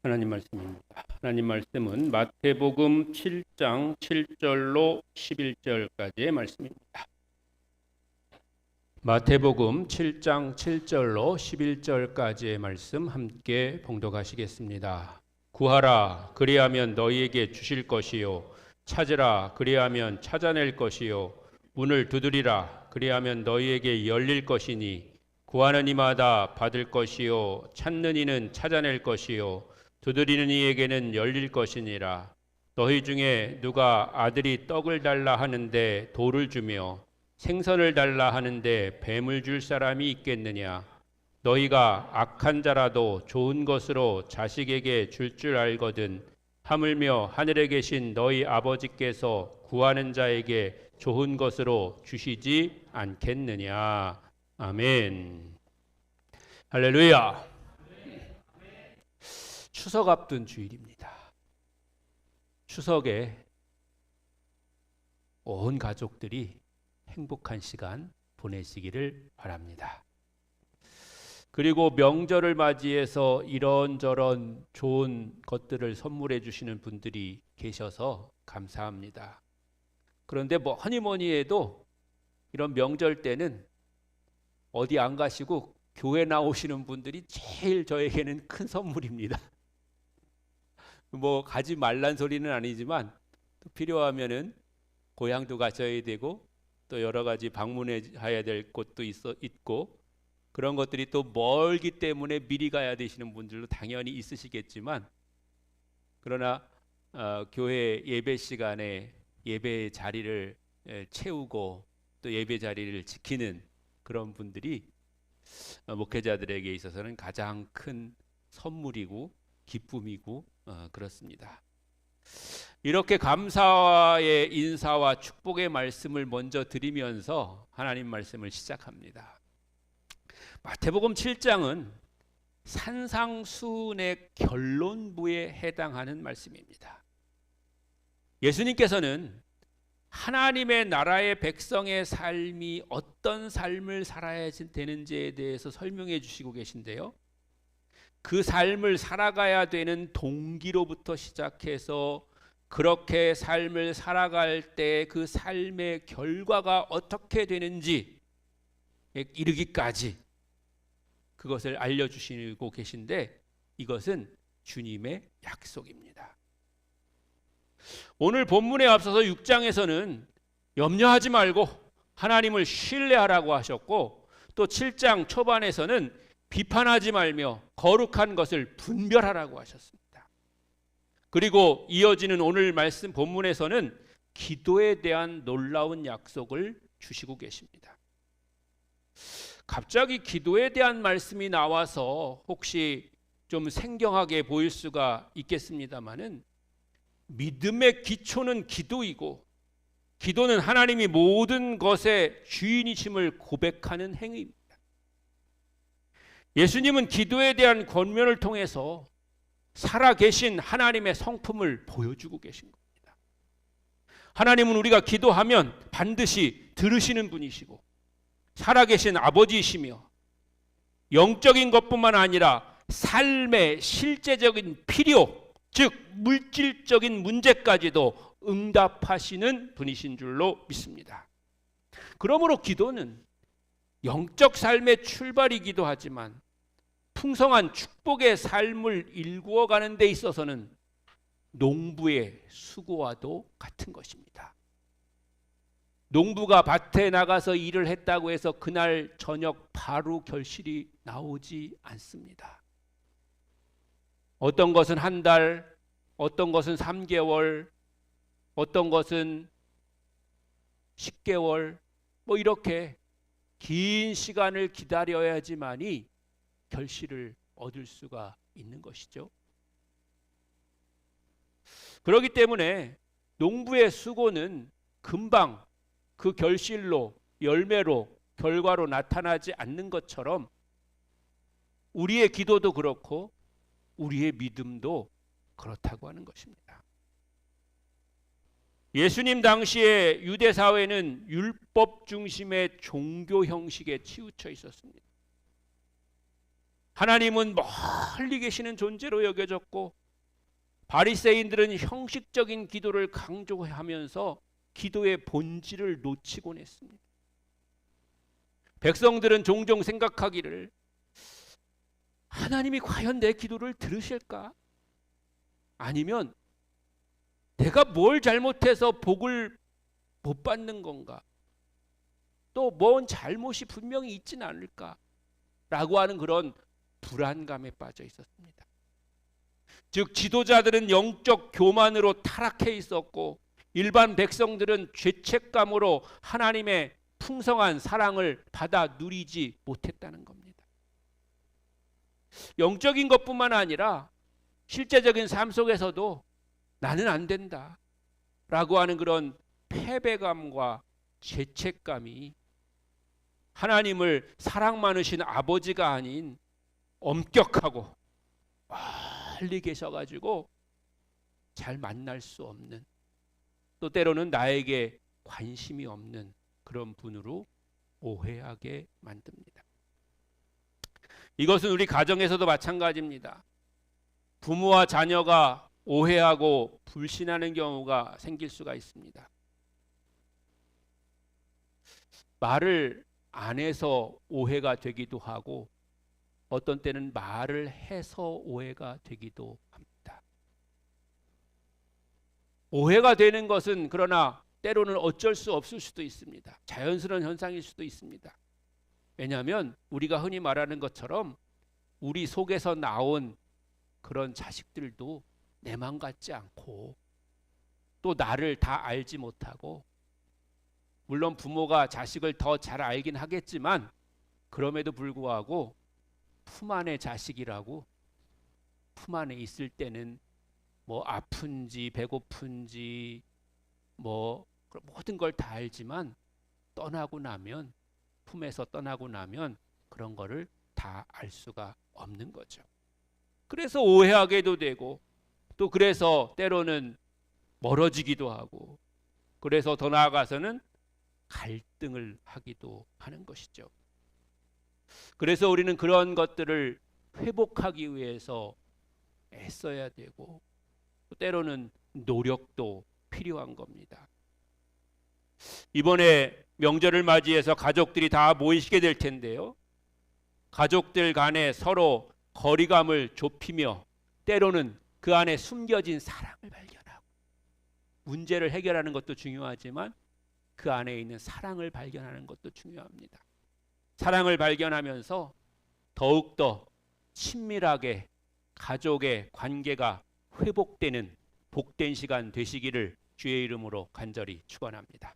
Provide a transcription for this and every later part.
하나님 말씀입니다. 하나님 말씀은 마태복음 7장 7절로 11절까지의 말씀입니다. 마태복음 7장 7절로 11절까지의 말씀 함께 봉독하시겠습니다. 구하라 그리하면 너희에게 주실 것이요 찾으라 그리하면 찾아낼 것이요 문을 두드리라 그리하면 너희에게 열릴 것이니 구하는 이마다 받을 것이요 찾는 이는 찾아낼 것이요 두드리는 이에게는 열릴 것이니라. 너희 중에 누가 아들이 떡을 달라 하는데 돌을 주며 생선을 달라 하는데 뱀을 줄 사람이 있겠느냐? 너희가 악한 자라도 좋은 것으로 자식에게 줄 알거든 하물며 하늘에 계신 너희 아버지께서 구하는 자에게 좋은 것으로 주시지 않겠느냐? 아멘. 할렐루야. 추석 앞둔 주일입니다. 추석에 온 가족들이 행복한 시간 보내시기를 바랍니다. 그리고 명절을 맞이해서 이런저런 좋은 것들을 선물해 주시는 분들이 계셔서 감사합니다. 그런데 뭐니 해도 이런 명절 때는 어디 안 가시고 교회 나오시는 분들이 제일 저에게는 큰 선물입니다. 가지 말란 소리는 아니지만 또 필요하면은 고향도 가셔야 되고 또 여러 가지 방문해야 될 곳도 있고 그런 것들이 또 멀기 때문에 미리 가야 되시는 분들도 당연히 있으시겠지만 그러나 교회 예배 시간에 예배 자리를 채우고 또 예배 자리를 지키는 그런 분들이 목회자들에게 있어서는 가장 큰 선물이고 기쁨이고 그렇습니다. 이렇게 감사의 인사와 축복의 말씀을 먼저 드리면서 하나님 말씀을 시작합니다. 마태복음 7장은 산상수훈의 결론부에 해당하는 말씀입니다. 예수님께서는 하나님의 나라의 백성의 삶이 어떤 삶을 살아야 되는지에 대해서 설명해 주시고 계신데요. 그 삶을 살아가야 되는 동기로부터 시작해서 그렇게 삶을 살아갈 때 그 삶의 결과가 어떻게 되는지 이르기까지 그것을 알려주시고 계신데 이것은 주님의 약속입니다. 오늘 본문에 앞서서 6장에서는 염려하지 말고 하나님을 신뢰하라고 하셨고 또 7장 초반에서는 비판하지 말며 거룩한 것을 분별하라고 하셨습니다. 그리고 이어지는 오늘 말씀 본문에서는 기도에 대한 놀라운 약속을 주시고 계십니다. 갑자기 기도에 대한 말씀이 나와서 혹시 좀 생경하게 보일 수가 있겠습니다마는 믿음의 기초는 기도이고 기도는 하나님이 모든 것의 주인이심을 고백하는 행위입니다. 예수님은 기도에 대한 권면을 통해서 살아계신 하나님의 성품을 보여주고 계신 겁니다. 하나님은 우리가 기도하면 반드시 들으시는 분이시고 살아계신 아버지이시며 영적인 것뿐만 아니라 삶의 실제적인 필요, 즉 물질적인 문제까지도 응답하시는 분이신 줄로 믿습니다. 그러므로 기도는 영적 삶의 출발이기도 하지만 풍성한 축복의 삶을 일구어가는 데 있어서는 농부의 수고와도 같은 것입니다. 농부가 밭에 나가서 일을 했다고 해서 그날 저녁 바로 결실이 나오지 않습니다. 어떤 것은 한 달, 어떤 것은 3개월, 어떤 것은 10개월, 이렇게 긴 시간을 기다려야지만이 결실을 얻을 수가 있는 것이죠. 그렇기 때문에 농부의 수고는 금방 그 결실로, 열매로, 결과로 나타나지 않는 것처럼 우리의 기도도 그렇고 우리의 믿음도 그렇다고 하는 것입니다. 예수님 당시에 유대 사회는 율법 중심의 종교 형식에 치우쳐 있었습니다. 하나님은 멀리 계시는 존재로 여겨졌고 바리새인들은 형식적인 기도를 강조하면서 기도의 본질을 놓치곤 했습니다. 백성들은 종종 생각하기를 하나님이 과연 내 기도를 들으실까? 아니면 내가 뭘 잘못해서 복을 못 받는 건가? 또 뭔 잘못이 분명히 있지는 않을까? 라고 하는 그런 불안감에 빠져 있었습니다. 즉 지도자들은 영적 교만으로 타락해 있었고 일반 백성들은 죄책감으로 하나님의 풍성한 사랑을 받아 누리지 못했다는 겁니다. 영적인 것뿐만 아니라 실제적인 삶 속에서도 나는 안 된다 라고 하는 그런 패배감과 죄책감이 하나님을 사랑 많으신 아버지가 아닌 엄격하고 멀리 계셔가지고 잘 만날 수 없는, 또 때로는 나에게 관심이 없는 그런 분으로 오해하게 만듭니다. 이것은 우리 가정에서도 마찬가지입니다. 부모와 자녀가 오해하고 불신하는 경우가 생길 수가 있습니다. 말을 안 해서 오해가 되기도 하고 어떤 때는 말을 해서 오해가 되기도 합니다. 오해가 되는 것은 그러나 때로는 어쩔 수 없을 수도 있습니다. 자연스러운 현상일 수도 있습니다. 왜냐하면 우리가 흔히 말하는 것처럼 우리 속에서 나온 그런 자식들도 내 맘 같지 않고 또 나를 다 알지 못하고, 물론 부모가 자식을 더 잘 알긴 하겠지만 그럼에도 불구하고 품 안의 자식이라고 품 안에 있을 때는 뭐 아픈지 배고픈지 뭐 모든 걸 다 알지만 떠나고 나면, 품에서 떠나고 나면 그런 거를 다 알 수가 없는 거죠. 그래서 오해하게도 되고 또 그래서 때로는 멀어지기도 하고, 그래서 더 나아가서는 갈등을 하기도 하는 것이죠. 그래서 우리는 그런 것들을 회복하기 위해서 애써야 되고 또 때로는 노력도 필요한 겁니다. 이번에 명절을 맞이해서 가족들이 다 모이시게 될 텐데요. 가족들 간에 서로 거리감을 좁히며 때로는 그 안에 숨겨진 사랑을 발견하고, 문제를 해결하는 것도 중요하지만 그 안에 있는 사랑을 발견하는 것도 중요합니다. 사랑을 발견하면서 더욱더 친밀하게 가족의 관계가 회복되는 복된 시간 되시기를 주의 이름으로 간절히 축원합니다.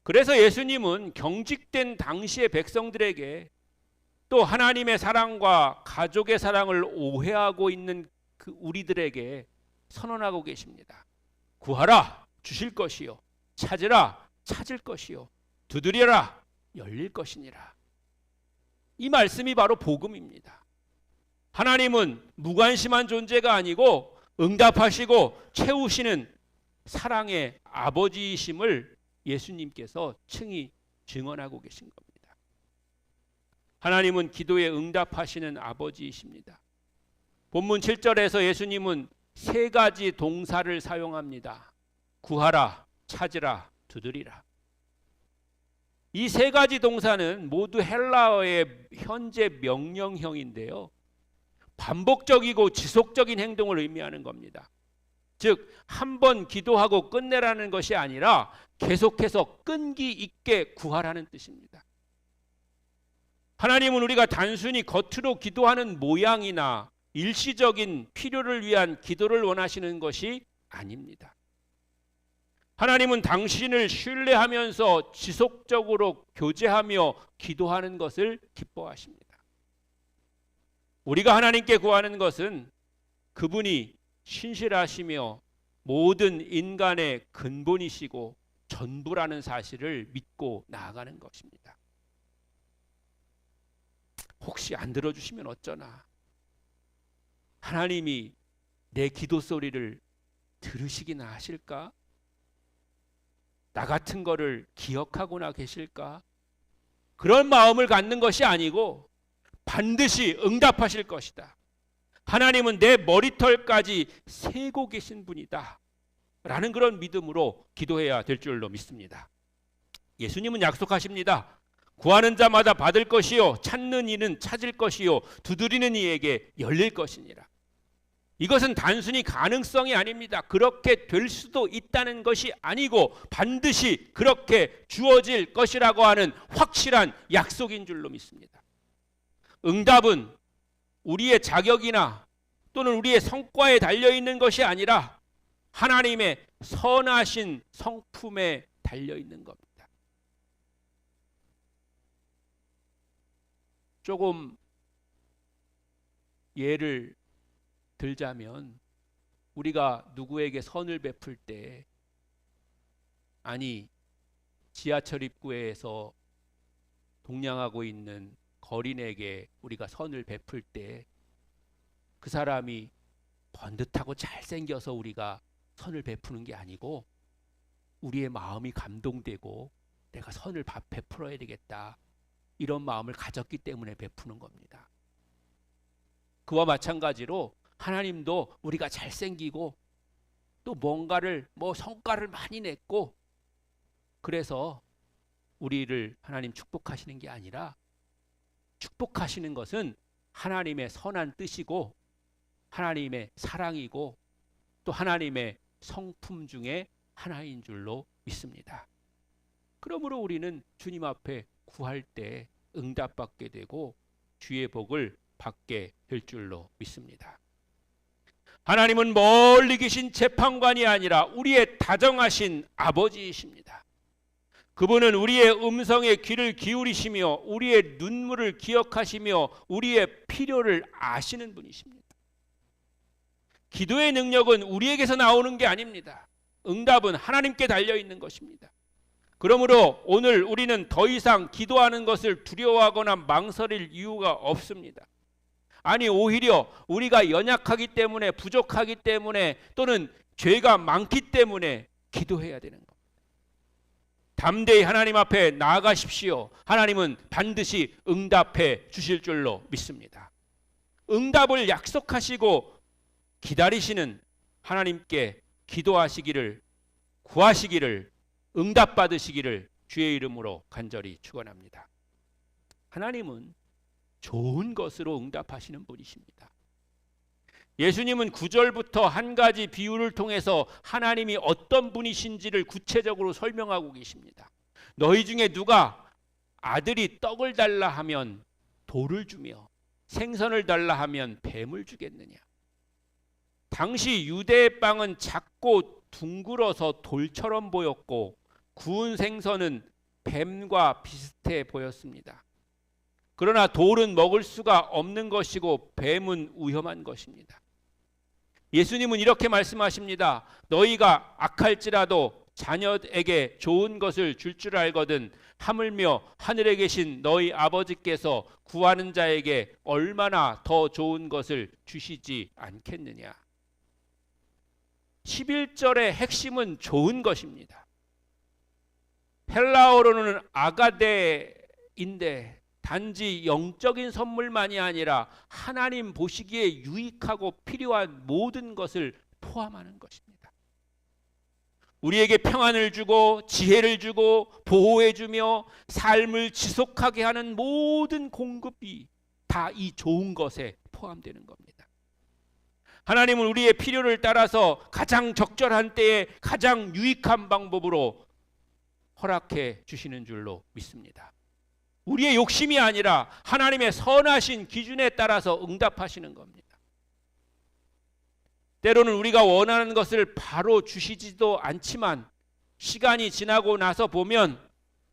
그래서 예수님은 경직된 당시의 백성들에게 또 하나님의 사랑과 가족의 사랑을 오해하고 있는 그 우리들에게 선언하고 계십니다. 구하라 주실 것이요, 찾으라 찾을 것이요, 두드려라 열릴 것이니라. 이 말씀이 바로 복음입니다. 하나님은 무관심한 존재가 아니고 응답하시고 채우시는 사랑의 아버지이심을 예수님께서 층히 증언하고 계신 겁니다. 하나님은 기도에 응답하시는 아버지이십니다. 본문 7절에서 예수님은 세 가지 동사를 사용합니다. 구하라, 찾으라, 두드리라. 이 세 가지 동사는 모두 헬라어의 현재 명령형인데요. 반복적이고 지속적인 행동을 의미하는 겁니다. 즉, 한 번 기도하고 끝내라는 것이 아니라 계속해서 끈기 있게 구하라는 뜻입니다. 하나님은 우리가 단순히 겉으로 기도하는 모양이나 일시적인 필요를 위한 기도를 원하시는 것이 아닙니다. 하나님은 당신을 신뢰하면서 지속적으로 교제하며 기도하는 것을 기뻐하십니다. 우리가 하나님께 구하는 것은 그분이 신실하시며 모든 인간의 근본이시고 전부라는 사실을 믿고 나아가는 것입니다. 혹시 안 들어주시면 어쩌나? 하나님이 내 기도 소리를 들으시기나 하실까? 나 같은 거를 기억하고나 계실까? 그런 마음을 갖는 것이 아니고 반드시 응답하실 것이다. 하나님은 내 머리털까지 세고 계신 분이다. 라는 그런 믿음으로 기도해야 될 줄로 믿습니다. 예수님은 약속하십니다. 구하는 자마다 받을 것이요, 찾는 이는 찾을 것이요, 두드리는 이에게 열릴 것이니라. 이것은 단순히 가능성이 아닙니다. 그렇게 될 수도 있다는 것이 아니고 반드시 그렇게 주어질 것이라고 하는 확실한 약속인 줄로 믿습니다. 응답은 우리의 자격이나 또는 우리의 성과에 달려있는 것이 아니라 하나님의 선하신 성품에 달려있는 겁니다. 조금 예를 들자면 우리가 누구에게 선을 베풀 때, 아니 지하철 입구에서 동냥하고 있는 거린에게 우리가 선을 베풀 때 그 사람이 번듯하고 잘생겨서 우리가 선을 베푸는 게 아니고 우리의 마음이 감동되고 내가 선을 베풀어야 되겠다, 이런 마음을 가졌기 때문에 베푸는 겁니다. 그와 마찬가지로 하나님도 우리가 잘생기고 또 뭔가를 성과를 많이 냈고 그래서 우리를 하나님 축복하시는 게 아니라, 축복하시는 것은 하나님의 선한 뜻이고 하나님의 사랑이고 또 하나님의 성품 중에 하나인 줄로 믿습니다. 그러므로 우리는 주님 앞에 구할 때 응답받게 되고 주의 복을 받게 될 줄로 믿습니다. 하나님은 멀리 계신 재판관이 아니라 우리의 다정하신 아버지이십니다. 그분은 우리의 음성에 귀를 기울이시며 우리의 눈물을 기억하시며 우리의 필요를 아시는 분이십니다. 기도의 능력은 우리에게서 나오는 게 아닙니다. 응답은 하나님께 달려있는 것입니다. 그러므로 오늘 우리는 더 이상 기도하는 것을 두려워하거나 망설일 이유가 없습니다. 아니, 오히려 우리가 연약하기 때문에, 부족하기 때문에, 또는 죄가 많기 때문에 기도해야 되는 겁니다. 담대히 하나님 앞에 나아가십시오. 하나님은 반드시 응답해 주실 줄로 믿습니다. 응답을 약속하시고 기다리시는 하나님께 기도하시기를, 구하시기를, 응답받으시기를 주의 이름으로 간절히 축원합니다. 하나님은 좋은 것으로 응답하시는 분이십니다. 예수님은 9절부터 한 가지 비유를 통해서 하나님이 어떤 분이신지를 구체적으로 설명하고 계십니다. 너희 중에 누가 아들이 떡을 달라 하면 돌을 주며 생선을 달라 하면 뱀을 주겠느냐? 당시 유대의 빵은 작고 둥글어서 돌처럼 보였고 구운 생선은 뱀과 비슷해 보였습니다. 그러나 돌은 먹을 수가 없는 것이고 뱀은 위험한 것입니다. 예수님은 이렇게 말씀하십니다. 너희가 악할지라도 자녀에게 좋은 것을 줄 알거든 하물며 하늘에 계신 너희 아버지께서 구하는 자에게 얼마나 더 좋은 것을 주시지 않겠느냐. 11절의 핵심은 좋은 것입니다. 헬라어로는 아가데인데 단지 영적인 선물만이 아니라 하나님 보시기에 유익하고 필요한 모든 것을 포함하는 것입니다. 우리에게 평안을 주고 지혜를 주고 보호해 주며 삶을 지속하게 하는 모든 공급이 다 이 좋은 것에 포함되는 겁니다. 하나님은 우리의 필요를 따라서 가장 적절한 때에 가장 유익한 방법으로 허락해 주시는 줄로 믿습니다. 우리의 욕심이 아니라 하나님의 선하신 기준에 따라서 응답하시는 겁니다. 때로는 우리가 원하는 것을 바로 주시지도 않지만 시간이 지나고 나서 보면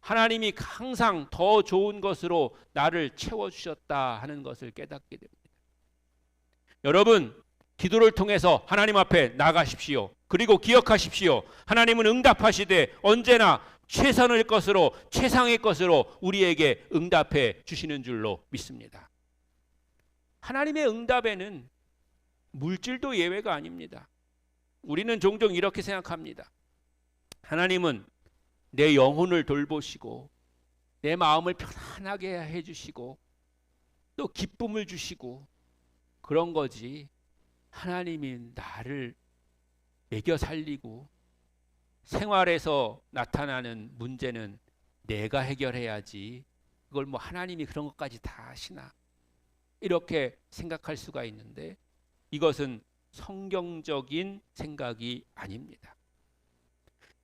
하나님이 항상 더 좋은 것으로 나를 채워주셨다 하는 것을 깨닫게 됩니다. 여러분, 기도를 통해서 하나님 앞에 나가십시오. 그리고 기억하십시오. 하나님은 응답하시되 언제나 최선의 것으로, 최상의 것으로 우리에게 응답해 주시는 줄로 믿습니다. 하나님의 응답에는 물질도 예외가 아닙니다. 우리는 종종 이렇게 생각합니다. 하나님은 내 영혼을 돌보시고 내 마음을 편안하게 해주시고 또 기쁨을 주시고 그런 거지. 하나님이 나를 먹여 살리고 생활에서 나타나는 문제는 내가 해결해야지. 그걸 뭐 하나님이 그런 것까지 다 하시나. 이렇게 생각할 수가 있는데 이것은 성경적인 생각이 아닙니다.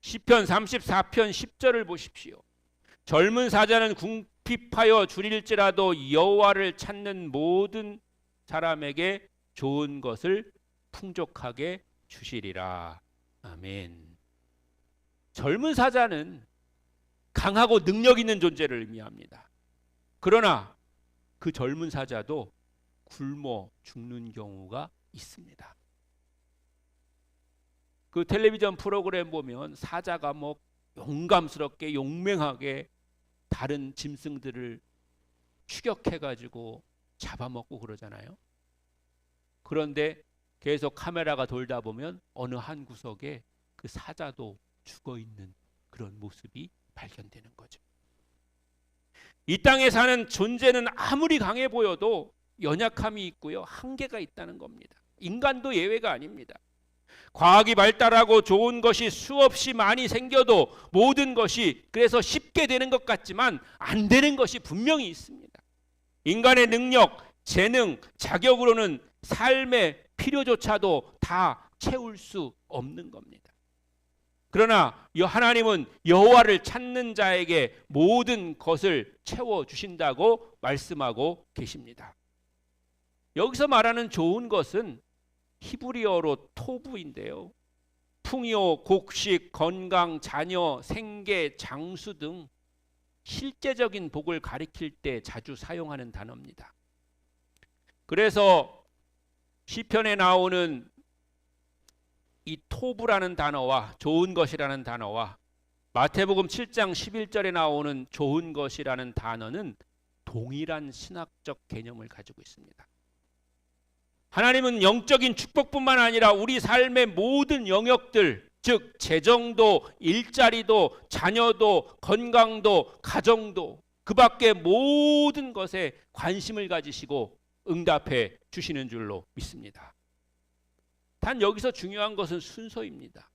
시편 34편 10절을 보십시오. 젊은 사자는 궁핍하여 줄일지라도 여호와를 찾는 모든 사람에게 좋은 것을 풍족하게 주시리라. 아멘. 젊은 사자는 강하고 능력 있는 존재를 의미합니다. 그러나 그 젊은 사자도 굶어 죽는 경우가 있습니다. 그 텔레비전 프로그램 보면 사자가 뭐 용감스럽게 용맹하게 다른 짐승들을 추격해가지고 잡아먹고 그러잖아요. 그런데 계속 카메라가 돌다 보면 어느 한 구석에 그 사자도 죽어있는 그런 모습이 발견되는 거죠. 이 땅에 사는 존재는 아무리 강해 보여도 연약함이 있고요. 한계가 있다는 겁니다. 인간도 예외가 아닙니다. 과학이 발달하고 좋은 것이 수없이 많이 생겨도 모든 것이 그래서 쉽게 되는 것 같지만 안 되는 것이 분명히 있습니다. 인간의 능력, 재능, 자격으로는 삶의 필요조차도 다 채울 수 없는 겁니다. 그러나 하나님은 여호와를 찾는 자에게 모든 것을 채워주신다고 말씀하고 계십니다. 여기서 말하는 좋은 것은 히브리어로 토부인데요. 풍요, 곡식, 건강, 자녀, 생계, 장수 등 실제적인 복을 가리킬 때 자주 사용하는 단어입니다. 그래서 시편에 나오는 이 토부라는 단어와 좋은 것이라는 단어와 마태복음 7장 11절에 나오는 좋은 것이라는 단어는 동일한 신학적 개념을 가지고 있습니다. 하나님은 영적인 축복뿐만 아니라 우리 삶의 모든 영역들, 즉 재정도, 일자리도, 자녀도, 건강도, 가정도 그 밖의 모든 것에 관심을 가지시고 응답해 주시는 줄로 믿습니다. 단 여기서 중요한 것은 순서입니다.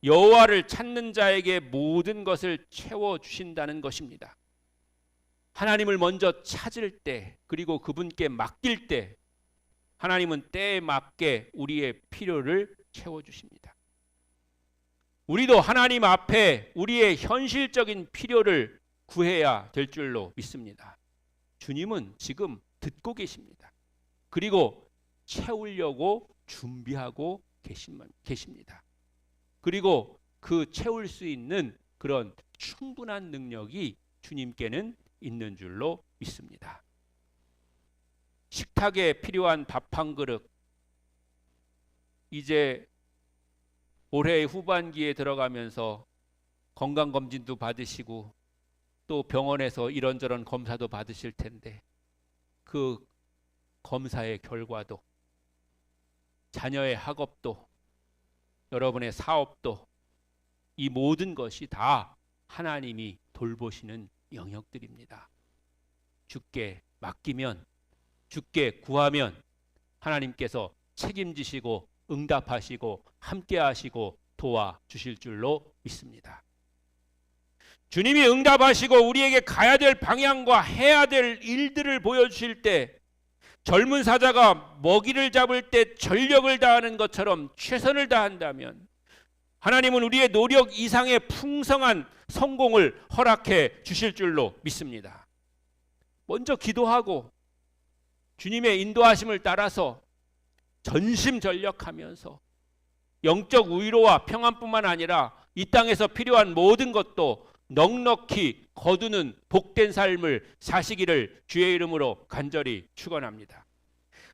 여호와를 찾는 자에게 모든 것을 채워주신다는 것입니다. 하나님을 먼저 찾을 때 그리고 그분께 맡길 때 하나님은 때에 맞게 우리의 필요를 채워주십니다. 우리도 하나님 앞에 우리의 현실적인 필요를 구해야 될 줄로 믿습니다. 주님은 지금 듣고 계십니다. 그리고 채우려고 준비하고 계십니다. 그리고 그 채울 수 있는 그런 충분한 능력이 주님께는 있는 줄로 믿습니다. 식탁에 필요한 밥 한 그릇, 이제 올해 후반기에 들어가면서 건강검진도 받으시고 또 병원에서 이런저런 검사도 받으실 텐데 그 검사의 결과도 자녀의 학업도 여러분의 사업도 이 모든 것이 다 하나님이 돌보시는 영역들입니다. 주께 맡기면 주께 구하면 하나님께서 책임지시고 응답하시고 함께하시고 도와주실 줄로 믿습니다. 주님이 응답하시고 우리에게 가야 될 방향과 해야 될 일들을 보여주실 때 젊은 사자가 먹이를 잡을 때 전력을 다하는 것처럼 최선을 다한다면 하나님은 우리의 노력 이상의 풍성한 성공을 허락해 주실 줄로 믿습니다. 먼저 기도하고 주님의 인도하심을 따라서 전심전력하면서 영적 위로와 평안뿐만 아니라 이 땅에서 필요한 모든 것도 넉넉히 거두는 복된 삶을 사시기를 주의 이름으로 간절히 축원합니다.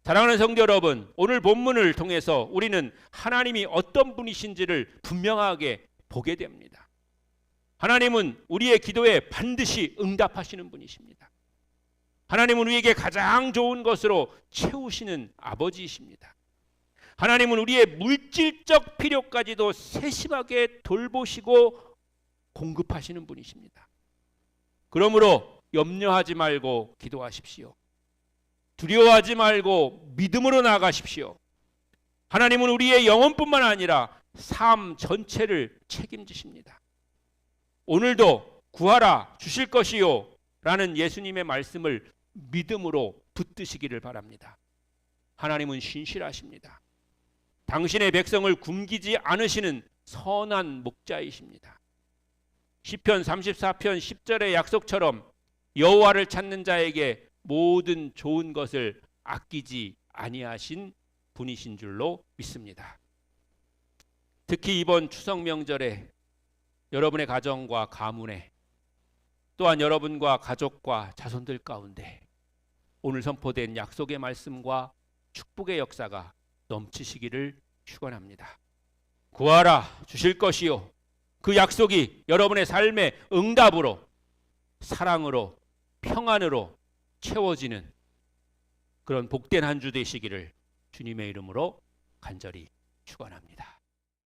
사랑하는 성도 여러분, 오늘 본문을 통해서 우리는 하나님이 어떤 분이신지를 분명하게 보게 됩니다. 하나님은 우리의 기도에 반드시 응답하시는 분이십니다. 하나님은 우리에게 가장 좋은 것으로 채우시는 아버지이십니다. 하나님은 우리의 물질적 필요까지도 세심하게 돌보시고 공급하시는 분이십니다. 그러므로 염려하지 말고 기도하십시오. 두려워하지 말고 믿음으로 나아가십시오. 하나님은 우리의 영혼뿐만 아니라 삶 전체를 책임지십니다. 오늘도 구하라 주실 것이요 라는 예수님의 말씀을 믿음으로 붙드시기를 바랍니다. 하나님은 신실하십니다. 당신의 백성을 굶기지 않으시는 선한 목자이십니다. 시편 34편 10절의 약속처럼 여호와를 찾는 자에게 모든 좋은 것을 아끼지 아니하신 분이신 줄로 믿습니다. 특히 이번 추석 명절에 여러분의 가정과 가문에 또한 여러분과 가족과 자손들 가운데 오늘 선포된 약속의 말씀과 축복의 역사가 넘치시기를 축원합니다. 구하라 주실 것이요 그 약속이 여러분의 삶의 응답으로 사랑으로 평안으로 채워지는 그런 복된 한 주 되시기를 주님의 이름으로 간절히 축원합니다.